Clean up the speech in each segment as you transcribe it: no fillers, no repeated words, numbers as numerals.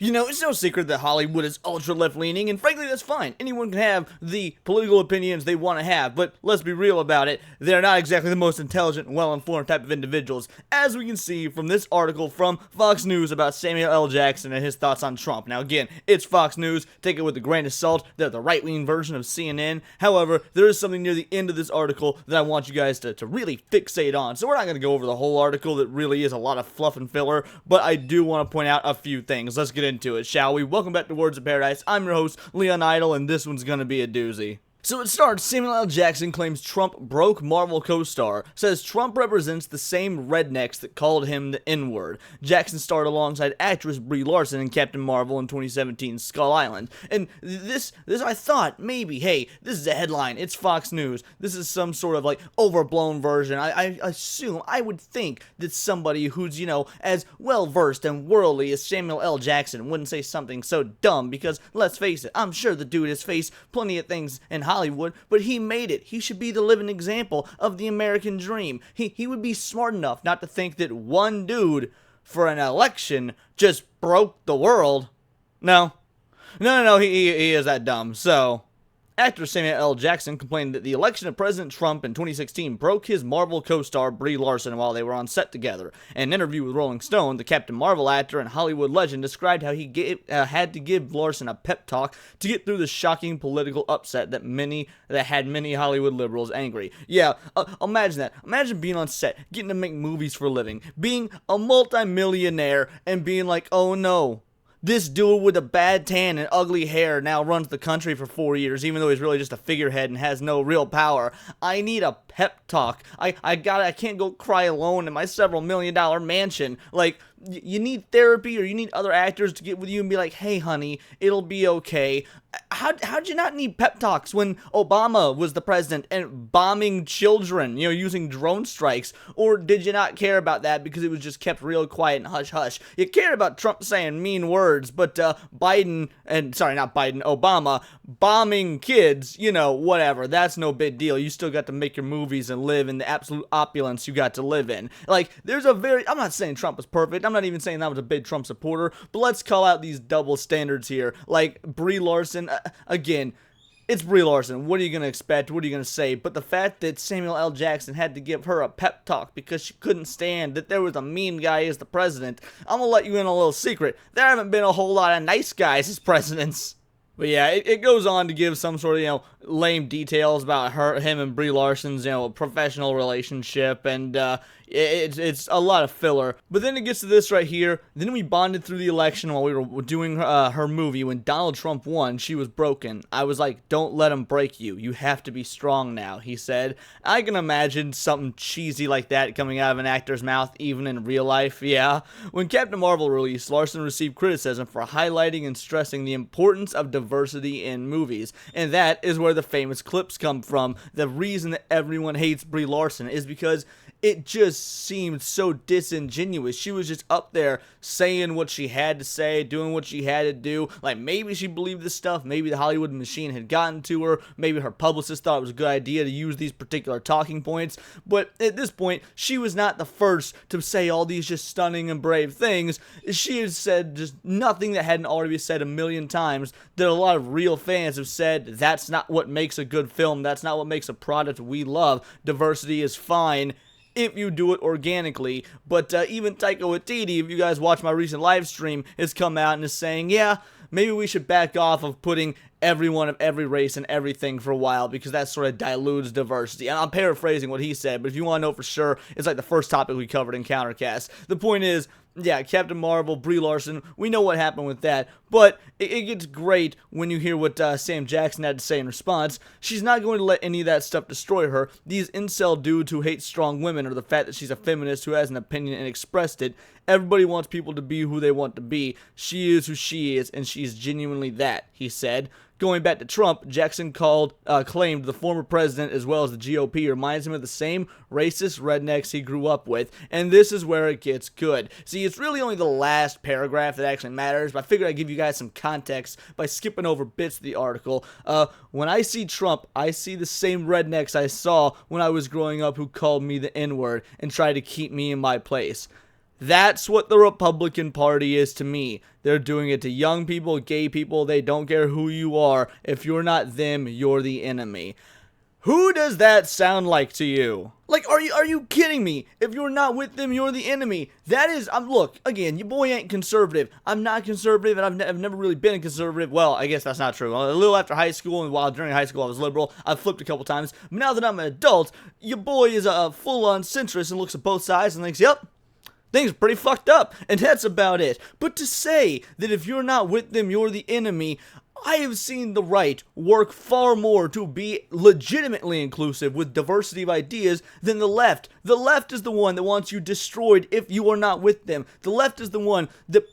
You know, it's no secret that Hollywood is ultra left-leaning, and frankly, that's fine. Anyone can have the political opinions they want to have, but let's be real about it, they're not exactly the most intelligent and well-informed type of individuals, as we can see from this article from Fox News about Samuel L. Jackson and his thoughts on Trump. Now again, it's Fox News, take it with a grain of salt, they're the right-wing version of CNN. However, there is something near the end of this article that I want you guys to really fixate on. So we're not going to go over the whole article, that really is a lot of fluff and filler, but I do want to point out a few things. Let's get into it, shall we? Welcome back to Words of Paradise. I'm your host, Leon Idle, and this one's gonna be a doozy. So it starts, Samuel L. Jackson claims Trump broke Marvel co-star, says Trump represents the same rednecks that called him the N-word. Jackson starred alongside actress Brie Larson in Captain Marvel in 2017's Skull Island. And this I thought, maybe, hey, this is a headline, it's Fox News, this is some sort of like overblown version. I assume, I would think that somebody who's, you know, as well-versed and worldly as Samuel L. Jackson wouldn't say something so dumb, because let's face it, I'm sure the dude has faced plenty of things in Hollywood, but he made it. He should be the living example of the American dream. He would be smart enough not to think that one dude for an election just broke the world. No, he is that dumb. So, actor Samuel L. Jackson complained that the election of President Trump in 2016 broke his Marvel co-star Brie Larson while they were on set together. In an interview with Rolling Stone, the Captain Marvel actor and Hollywood legend described how he had to give Larson a pep talk to get through the shocking political upset that had many Hollywood liberals angry. Yeah, imagine that. Imagine being on set, getting to make movies for a living, being a multi-millionaire, and being like, oh no, this dude with a bad tan and ugly hair now runs the country for 4 years, even though he's really just a figurehead and has no real power. I need a pep talk. I can't go cry alone in my several $million-dollar mansion. Like, you need therapy, or you need other actors to get with you and be like, hey honey, it'll be okay. How'd you not need pep talks when Obama was the president and bombing children, you know, using drone strikes? Or did you not care about that because it was just kept real quiet and hush-hush? You cared about Trump saying mean words, but Obama bombing kids, you know, whatever, that's no big deal. You still got to make your movies and live in the absolute opulence you got to live in. Like, I'm not saying Trump was perfect, I'm not even saying I was a big Trump supporter, but let's call out these double standards here. Like, Brie Larson, again, it's Brie Larson. What are you going to expect? What are you going to say? But the fact that Samuel L. Jackson had to give her a pep talk because she couldn't stand that there was a mean guy as the president, I'm going to let you in a little secret. There haven't been a whole lot of nice guys as presidents. But yeah, it goes on to give some sort of, you know, lame details about him and Brie Larson's, you know, professional relationship, and it's a lot of filler. But then it gets to this right here. Then we bonded through the election while we were doing her movie. When Donald Trump won, she was broken. I was like, don't let him break you. You have to be strong now, he said. I can imagine something cheesy like that coming out of an actor's mouth, even in real life, yeah. When Captain Marvel released, Larson received criticism for highlighting and stressing the importance of diversity in movies. And that is where the famous clips come from. The reason that everyone hates Brie Larson is because it just seemed so disingenuous. She was just up there saying what she had to say, doing what she had to do. Like, maybe she believed this stuff, maybe the Hollywood machine had gotten to her, maybe her publicist thought it was a good idea to use these particular talking points, but at this point, she was not the first to say all these just stunning and brave things. She had said just nothing that hadn't already been said a million times, that a lot of real fans have said, that's not what makes a good film, that's not what makes a product we love. Diversity is fine if you do it organically. But even Taika Waititi, if you guys watch my recent live stream, has come out and is saying, yeah, maybe we should back off of putting everyone of every race and everything for a while, because that sort of dilutes diversity. And I'm paraphrasing what he said, but if you want to know for sure, it's like the first topic we covered in Countercast. The point is, yeah, Captain Marvel, Brie Larson, we know what happened with that, but it gets great when you hear what Sam Jackson had to say in response. She's not going to let any of that stuff destroy her. These incel dudes who hate strong women, or the fact that she's a feminist who has an opinion and expressed it, everybody wants people to be who they want to be. She is who she is, and she's genuinely that, he said. Going back to Trump, Jackson claimed the former president, as well as the GOP, reminds him of the same racist rednecks he grew up with, and this is where it gets good. See, it's really only the last paragraph that actually matters, but I figured I'd give you guys some context by skipping over bits of the article. When I see Trump, I see the same rednecks I saw when I was growing up who called me the N-word and tried to keep me in my place. That's what the Republican Party is to me. They're doing it to young people, gay people. They don't care who you are. If you're not them, you're the enemy. Who does that sound like to you? Like, are you kidding me? If you're not with them, you're the enemy. That is, look, again, your boy ain't conservative. I'm not conservative, and I've never really been a conservative. Well, I guess that's not true. A little after high school, and while during high school I was liberal, I flipped a couple times. But now that I'm an adult, your boy is a full-on centrist and looks at both sides and thinks, yep, things are pretty fucked up, and that's about it. But to say that if you're not with them, you're the enemy, I have seen the right work far more to be legitimately inclusive with diversity of ideas than the left. The left is the one that wants you destroyed if you are not with them. The left is the one that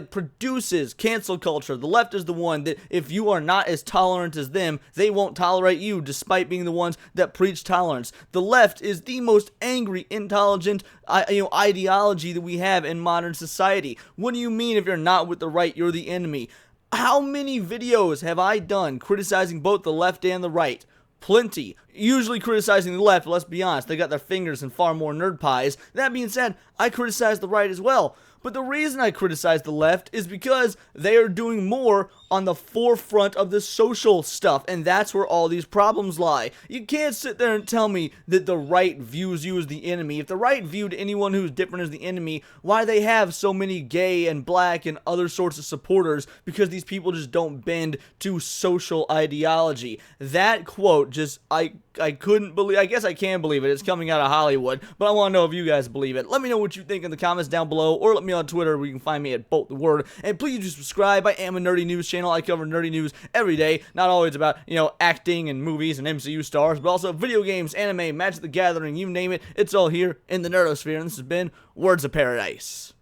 produces cancel culture. The left is the one that if you are not as tolerant as them, they won't tolerate you despite being the ones that preach tolerance. The left is the most angry, intolerant ideology that we have in modern society. What do you mean if you're not with the right, you're the enemy? How many videos have I done criticizing both the left and the right? Plenty. Usually criticizing the left, but let's be honest, they got their fingers in far more nerd pies. That being said, I criticize the right as well. But the reason I criticize the left is because they are doing more on the forefront of the social stuff, and that's where all these problems lie. You can't sit there and tell me that the right views you as the enemy. If the right viewed anyone who's different as the enemy, why do they have so many gay and black and other sorts of supporters? Because these people just don't bend to social ideology. That quote just, I couldn't believe, I guess I can believe it. It's coming out of Hollywood, but I want to know if you guys believe it. Let me know what you think in the comments down below, or let me on Twitter where you can find me at Bolt the Word. And please do subscribe. I am a nerdy news channel. I cover nerdy news every day. Not always about, acting and movies and MCU stars, but also video games, anime, Magic the Gathering, you name it. It's all here in the nerdosphere. And this has been Words of Paradise.